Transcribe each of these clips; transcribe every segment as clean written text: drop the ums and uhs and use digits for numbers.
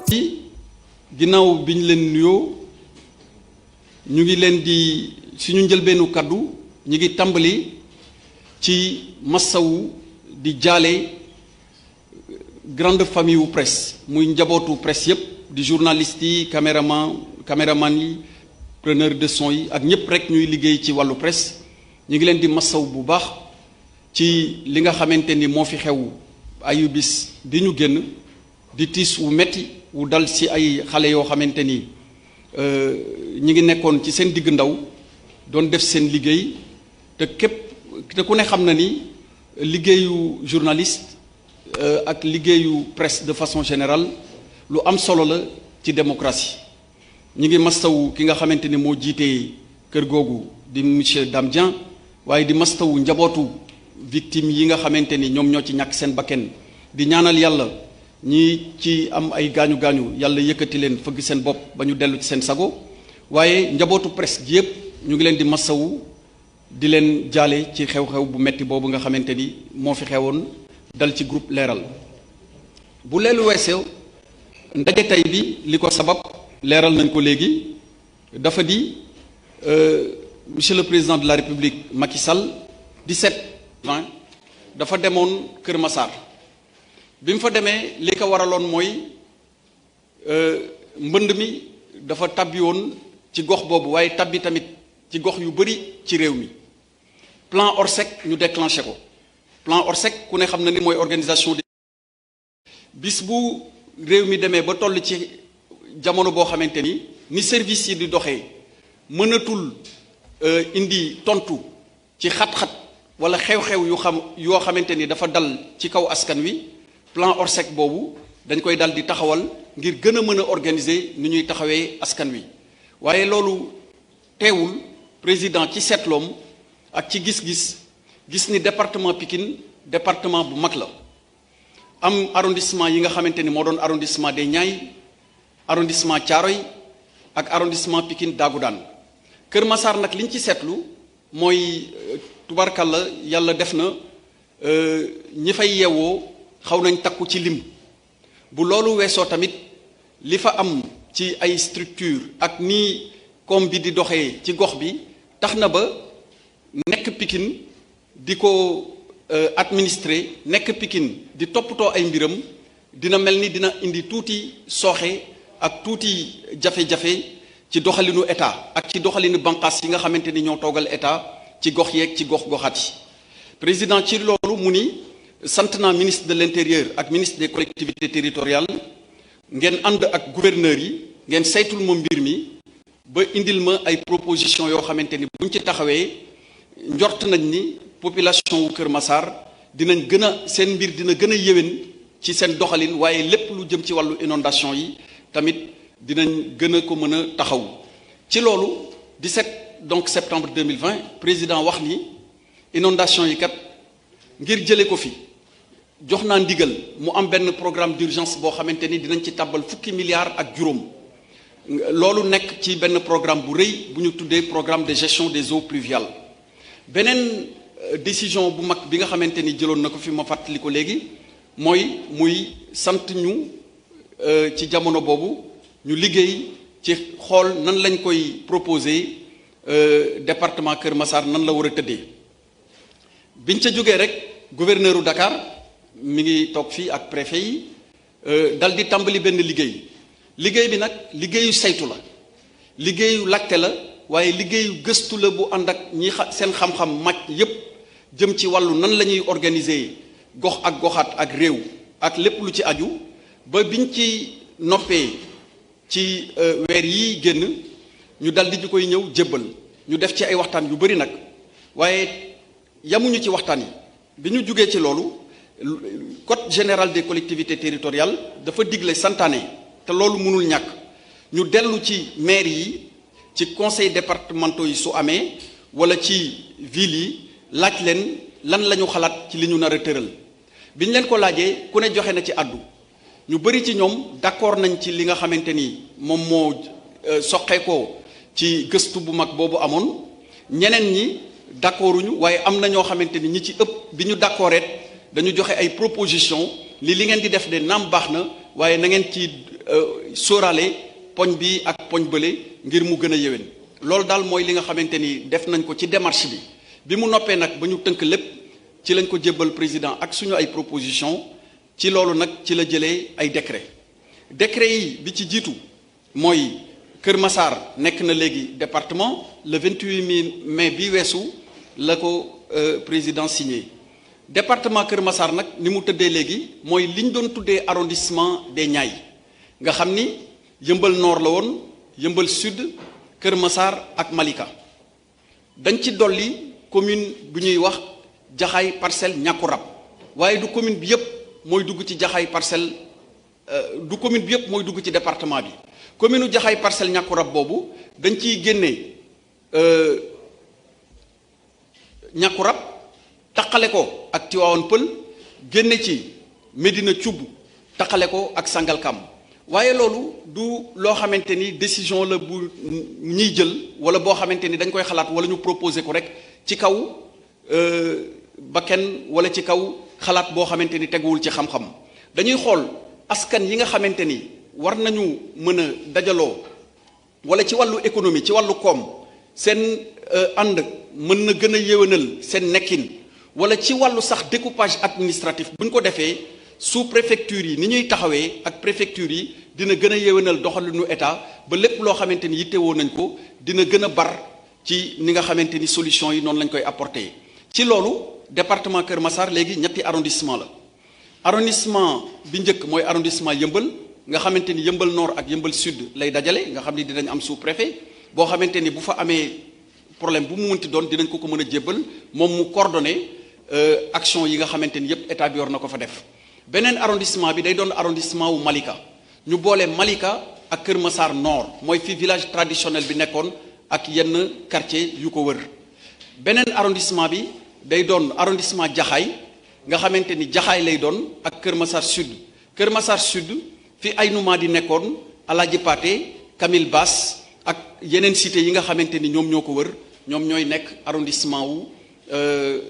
ci ginnaaw bi ñu leen nuyoo ñu ngi leen di suñu njëlbeenu kaddu ñu ngi tàmbali ci massawu di jaale grande famille wu presse muy njabootu presse yépp di journalistes yi caméraman yi preneur de son yi ak ñëpp rek ñuy liggéey ci wàllu presse ñu ngi leen di massaw bu baax ci li nga xamante ni moo fi xew ayu bis bi ñu génn di tiis wu metti wu dal ci ay xale yoo xamante ni ñi ngi nekkoon ci seen digg ndaw doon def seen liggéey te ku ne xam na ni liggéeyu journaliste ak liggéeyu presse de façon générale lu am solo la ci démocratie ñi ngi mastawu ki nga xamante ni moo jiitee kër googu di monsieur Dame Dieng waaye di mastawu njabootu victime yi nga xamante ni ñoom ñoo ci ñàkk seen bakken di ñaanal yàlla ñi ci am ay gaañu-gaañu yàlla yëkkati leen fëgg seen bopp ba ñu dellu ci seen sago waaye njabootu presse gi yépp ñu ngi leen di masawu di leen jaale ci xew-xew bu metti boobu nga xamante ni moo fi xewoon dal ci groupe Leeral bu leelu weesoo ndaje tey bi li ko sabab leeral nañ ko léegi dafa di monsieur le président de la république Macky Sall 17/20 dafa demoon Kër Massar bi mu fa demee li ko waraloon mooy mbënd mi dafa tabbi woon ci gox boobu waaye tabbi tamit ci gox yu bari ci réew mi plan Orsec ñu déclenché ko plan Orsec ku ne xam na ni mooy organisation de bis bu réew mi demee ba toll ci jamono boo xamante ni service yi di doxee mënatul indi tontu ci xat-xat wala xew-xew yoo xamante ni dafa dal ci kaw askan wi plan Orsec boobu dañ koy dal di taxawal ngir gën a mën a organiser ni ñuy taxawee askan wi waaye loolu teewul président ci seetloom ak ci gis-gis gis ni département Pikine département bu mag la am arrondissement yi nga xamante ni moo doon arrondissement des Niayes arrondissement Thiaroye ak arrondissement Pikine Dagoudane Kër Massar nag li ñu ci seetlu mooy tubarkalla yàlla def na ñi fay yeewoo xaw nañ takku ci lim bu loolu weesoo tamit li fa am ci ay structure ak nii comme bi di doxee ci gox bi tax na ba nekk Pikine di ko administrer nekk Pikine di toppatoo ay mbiram dina mel ni dina indi tuuti sooxe ak tuuti jafe-jafe ci doxalinu état ak ci doxalinu banqaas yi nga xamante ni ñoo toogal état ci gox yeeg ci gox-goxaat yi président ci loolu mu ni sant naa ministre de l'intérieur ak ministre des collectivités territoriales ngeen ànd ak gouverneurs yi ngeen saytul ma mbir mi ba indil ma ay proposition yoo xamante ni buñ ci taxawee njort nañ ni population wu Kër Massar dinañ gën a seen mbir dina gën a yéwén ci seen doxalin waaye lépp lu jëm ci wàllu inondation yi tamit dinañ gën a ko mën a taxaw ci loolu 17 donc septembre 2020 président wax ni inondation yi kat ngir jële ko fi jox naa ndigal mu am benn programme d'urgence boo xamante ni dinañ ci tàbbal fukki milliards ak juróom loolu nekk ci benn programme bu rëy bu ñu tuddee programme de gestion des eaux pluviales beneen décision bu mag bi nga xamante ni jëloon na ko fi ma fàttali ko léegi muy sant ñu ci jamono boobu ñu liggéey ci xool nan lañ koy proposer département Kër Massar nan la war a tëddee biñ ca jógee rek gouverneur u Dakar mi ngi toog fii ak préfet yi dal di tàmbali benn liggéey bi nag liggéeyu saytu la liggéeyu laajte la waaye liggéeyu gëstu la bu ànd ak ñi seen xam-xam màcc yépp jëm ci wàllu nan la ñuy organiser gox ak goxaat ak réew ak lépp lu ci aju ba biñ ci noppee ci weer yi génn ñu dal di ñu koy ñëw jébbal ñu def ci ay waxtaan yu bari nag waaye yamuñu ci waxtaan yi bi ñu jugee ci loolu code général des collectivités territoriales dafa digle santaane te loolu mënul ñàkk ñu dellu ci maire yi ci conseil départementaux yi su amee wala ci ville yi laaj leen lan la ñu xalaat ci li ñu nar a tëral bi ñu leen ko laajee ku ne joxe na ci àddu ñu bari ci ñoom d'accord nañ ci li nga xamante ni moom moo soqeekoo ci gëstu bu mag boobu amoon ñeneen ñi d'accorduñu waaye am na ñoo xamante ni ñi ci ëpp bi ñu d'accordet dañu joxe ay proposition li ngeen di def de naam baax na waaye na ngeen ci sóoraale poñ bi ak poñ bële ngir mu gën a yéwén loolu daal mooy li nga xamante ni def nañ ko ci démarche bi mu noppee nag ba ñu tënk lépp ci lañ ko jébbal président ak suñu ay proposition ci loolu nag ci la jëlee ay décret yi bi ci jiitu mooy Kër Massar nekk na léegi département le 28 mai bi weesu la ko président signé département Kër Massar nag ni mu tëddee léegi mooy li ñu doon tuddee arrondissement des Niayes nga xam ni Yëmbal Nord la woon Yëmbal Sud Kër Massar ak Malika dañ ci dolli commune bu ñuy wax Jaxaay Parcelles Ñàkku Rab waaye du commune bi yépp mooy dugg ci Jaxaay Parcelles du commune bi yépp mooy dugg ci département bi commune u Jaxaay Parcelles Ñàkku Rab boobu dañ ciy génnee Ñàkku Rab taqale ko ak Tivaouane Peulh génne ci Médina Thioub taqale ko ak Sangalkam waaye loolu du loo xamante ni décision la bu ñuy jël wala boo xamante ni dañ koy xalaat wala ñu proposer ko rek ci kaw bakken wala ci kaw xalaat boo xamante ni teguwul ci xam-xam dañuy xool askan yi nga xamante ni war nañu mën a dajaloo wala ci wàllu économie ci wàllu koom seen ànd mën na gën a yéwénal seen nekkin wala ci wàllu sax découpage administratif bu ñu ko defee sous préfecture yi ni ñuy taxawee ak préfecture yi dina gën a yéwénal doxalinu état ba lépp loo xamante ni yittewoo nañ ko dina gën a bar ci ni nga xamante ni solution yi noonu lañ koy apporter. ci loolu département Kër Massar léegi ñetti arrondissement la arrondissement bi njëkk mooy arrondissement Yëmbal nga xamante ni Yëmbal Nord ak Yëmbal Sud lay dajale nga xam ni dinañ am sous préfet boo xamante ni bu fa amee problème bu mu mënti doon dinañ ko mën a jébbal moom mu coordonné action yi nga xamante ni yépp état bi yor na ko fa def. beneen arrondissement bi day doon arrondissement wu Malika ñu boole Malika ak Kër Massar Nord mooy fi village traditionnel bi nekkoon ak yenn quartier yu ko wër beneen arrondissement bi day doon arrondissement Jaxaay nga xamante ni Jaxaay lay doon ak Kër Massar Sud Kër Massar Sud fi Aynouma di nekkoon Alaaji Paate Camille Basse ak yeneen cité yi nga xamante ni ñoom ñoo ko wër ñoom ñooy nekk arrondissement wu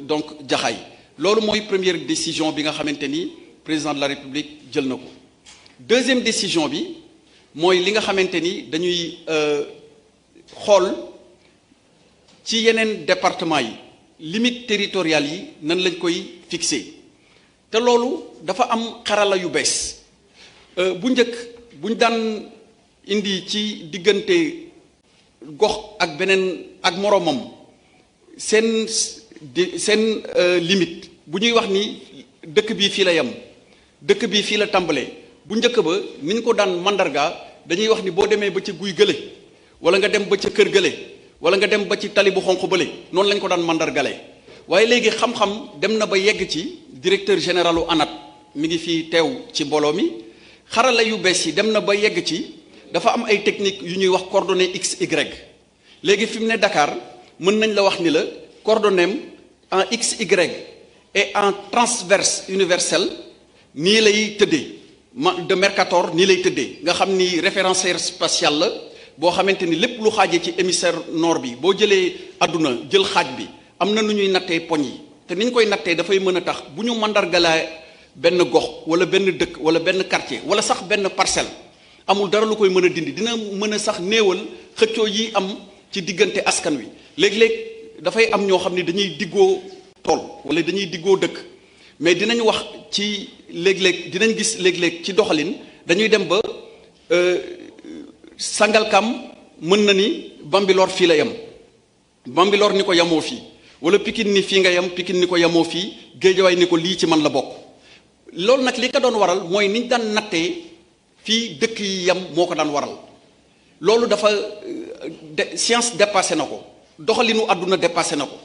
donc Jaxaay loolu mooy première décision bi nga xamante ni président de la République jël na ko deuxième décision bi mooy li nga xamante ni dañuy xool ci yeneen département yi limite territoriale yi nan lañ koy fixé te loolu dafa am xarala yu bees bu njëkk buñ daan indi ci diggante gox ak beneen ak moroomam seen limite bu ñuy wax ni dëkk bii fii la yem dëkk bii fii la tàmbalee bu njëkk ba ni ñu ko daan mandarga dañuy wax ni boo demee ba ca guy gële wala nga dem ba ca kër gële wala nga dem ba ci tali bu xonq bële noonu lañ ko daan mandargalee waaye léegi xam-xam dem na ba yegg ci directeur généralu ANAT mi ngi fii teew ci mbooloo mi xarala yu bees yi dem na ba yegg ci dafa am ay technique yu ñuy wax coordonnées XY léegi fi mu ne Dakar mën nañ la wax ni la coordonnées en XY et en transverse universel nii lay tëddee de Mercator nii lay tëddee nga xam ni référentiel spatial la boo xamante ni lépp lu xaajee ci hémisphère nord bi boo jëlee àdduna jël xaaj bi am na nu ñuy nattee poñ yi te ni ñu koy nattee dafay mën a tax bu ñu mandargalee benn gox wala benn dëkk wala benn quartier wala sax benn parcelle amul dara lu koy mën a dindi dina mën a sax néewal xëccoo yi am ci diggante askan wi léeg-léeg dafay am ñoo xam ne dañuy diggoo tool wala dañuy diggoo dëkk mais dinañ wax ci léeg-léeg dinañ gis léeg-léeg ci doxalin dañuy dem ba Sangalkam mën na ni Bambilor fii la yem Bambilor ni ko yamoo fii wala Pikine ni fii nga yem Pikine ni ko yamoo fii Géejawaay ni ko lii ci man la bokk loolu nag li ko doon waral mooy niñ daan nattee fii dëkk yi yem moo ko daan waral loolu dafa science dépassé na ko doxalinu àdduna dépassé na ko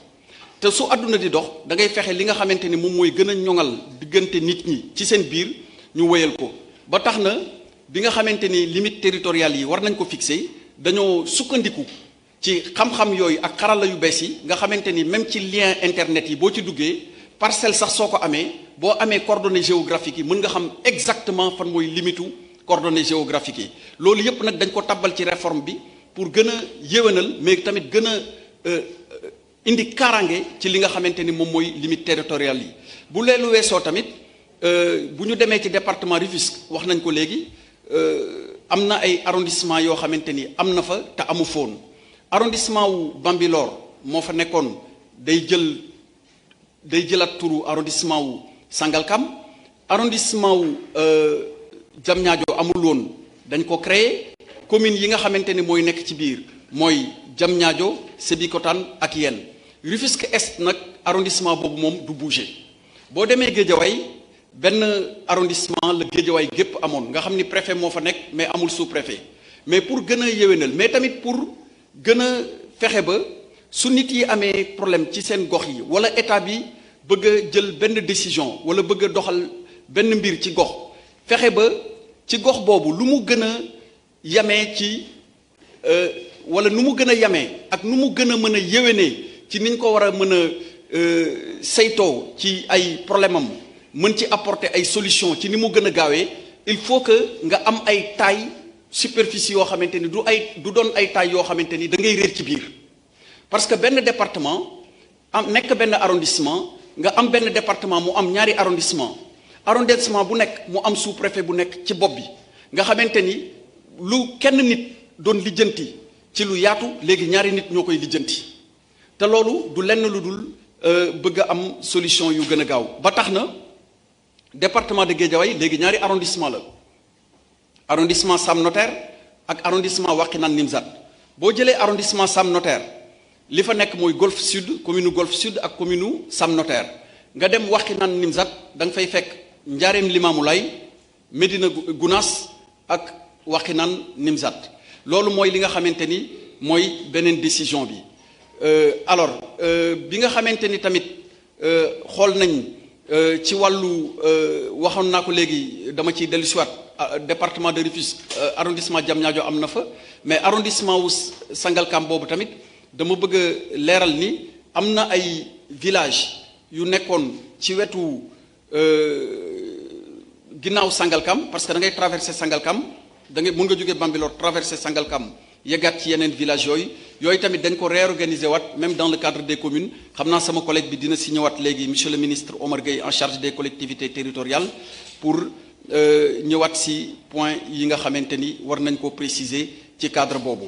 te su àdduna di dox da ngay fexe li nga xamante ni moom mooy gën a ñoŋal diggante nit ñi ci seen biir ñu wéyal ko ba tax na bi nga xamante ni limite territoriale yi war nañ ko fixé dañoo sukkandiku ci xam-xam yooyu ak xarala yu bees yi nga xamante ni même ci lien internet yi boo ci duggee parcelle sax soo ko amee boo amee coordonnées géographiques yi mën nga xam exactement fan mooy limitu coordonnées géographiques yi loolu yépp nag dañ ko tabbal ci réforme bi pour gën a yéwénal mais tamit gën a indi kaaraange ci li nga xamante ni moom mooy limite territoriale yi bu leelu weesoo tamit bu ñu demee ci département Rufisque wax nañ ko léegi am na ay arrondissement yoo xamante ni am na fa te amu foon arrondissement wu Bambilor moo fa nekkoon day jëlaat turu arrondissement wu Sangalkam arrondissement wu Diamniadio amul woon dañ ko créer commune yi nga xamante ni mooy nekk ci biir mooy Diamniadio Sébikotane ak Yène Rufisque Est nag arrondissement boobu moom du bouger boo demee Guédiawaye benn arrondissement la Guédiawaye gépp amoon nga xam ni préfet moo fa nekk mais amul sous-préfet mais pour gën a yéwénal mais tamit pour gën a fexe ba su nit yi amee problème ci seen gox yi wala état bi bëgg a jël benn décision wala bëgg a doxal benn mbir ci gox fexe ba ci gox boobu lu mu gën a yamee ci wala nu mu gën a yamee ak nu mu gën a mën a yéwénee ci niñ ko war a mën a saytoo ci ay problème am mën ci apporter ay solution ci ni mu gën a gaawee il faut que nga am ay taille superficie yoo xamante ni du doon ay taille yoo xamante ni da ngay réer ci biir parce que benn département am nekk benn arrondissement nga am benn département mu am ñaari arrondissement bu nekk mu am sous-préfet bu nekk ci bopp bi nga xamante ni lu kenn nit doon lijjanti ci lu yaatu léegi ñaari nit ñoo koy lijjanti te loolu du lenn lu dul bëgg a am solution yu gën a gaaw ba tax na département de Guédiawaye léegi ñaari arrondissement la arrondissement Sam Notaire ak arrondissement Wakhinane Nimzatt boo jëlee arrondissement Sam Notaire li fa nekk mooy Golf Sud commune Golf Sud ak commune Sam Notaire nga dem Wakhinane Nimzatt da nga fay fekk Njaareem Limamoulaye Médina Gounass ak Wakhinane Nimzatt loolu mooy li nga xamante ni mooy beneen décision bi alors bi nga xamante ni tamit xool nañ ci wàllu waxoon naa ko léegi dama ciy dellu siwaat département de Rufisque arrondissement Diamniadio am na fa mais arrondissement wu Sangalkam boobu tamit dama bëgg a leeral ni am na ay village yu nekkoon ci wetu ginnaaw Sangalkam parce que da ngay traverser Sangalkam da ngay mën nga jógee Bambilor traverser Sangalkam yeggaat ci yeneen village yooyu tamit dañ ko réorganiser waat même dans le cadre des communes xam naa sama collègue bi dina si ñëwaat léegi monsieur le ministre Omar Gueye en charge des collectivités territoriales pour ñëwaat si point yi nga xamante ni war nañ ko préciser ci cadre boobu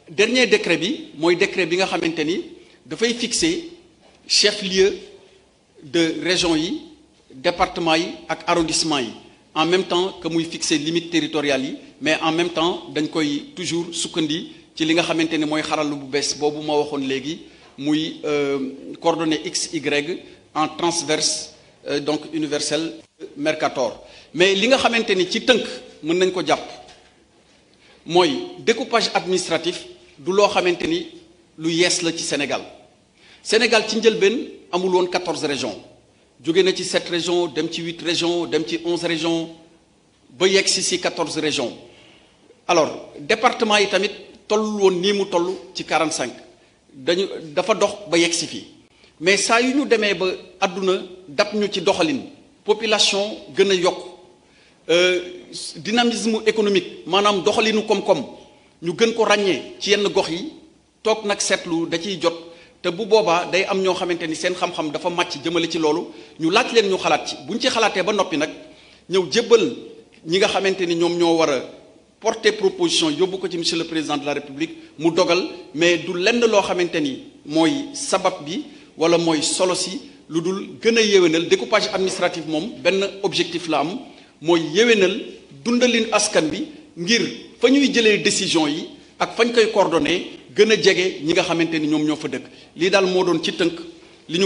dernier décret bi mooy décret bi nga xamante ni dafay fixer chef-lieu de région yi département yi ak arrondissement yi en même temps que muy fixer limites territoriales yi mais en même temps dañ koy toujours sukkandi ci li nga xamante ni mooy xaralu bu bees boobu ma waxoon léegi muy coordonnées XY en transverse donc universel Mercator mais li nga xamante ni ci tënk mën nañ ko jàpp mooy découpage administratif du loo xamante ni lu yees la ci Sénégal ci njëlbeen amul woon 14 régions jóge na ci 7 régions dem ci 8 régions dem ci 11 régions ba yegg si 14 régions alors département yi tamit tollul woon nii mu toll ci 45 dafa dox ba yegg si fii mais saa yu ñu demee ba àdduna dab ñu ci doxalin population gën a yokk dynamisme économique maanaam doxalinu koom-koom ñu gën ko ràññee ci yenn gox yi toog nag seetlu da ciy jot te bu boobaa day am ñoo xamante ni seen xam-xam dafa màcc jëmale ci loolu ñu laaj leen ñu xalaat ci buñ ci xalaatee ba noppi nag ñëw jébbal ñi nga xamante ni ñoom ñoo war a porter proposition yóbbu ko ci monsieur le président de la république mu dogal mais du lenn loo xamante ni mooy sabab bi wala mooy solo si lu dul gën a yéwénal découpage administratif moom benn objectif la am mooy yéwénal dundalin askan bi ngir fa ñuy jëlee décision yi ak fañ koy coordonné gën a jege ñi nga xamante ni ñoom ñoo fa dëkk lii daal moo doon ci tënk li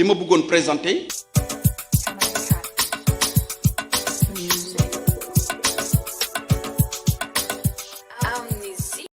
ma bëggoon présenter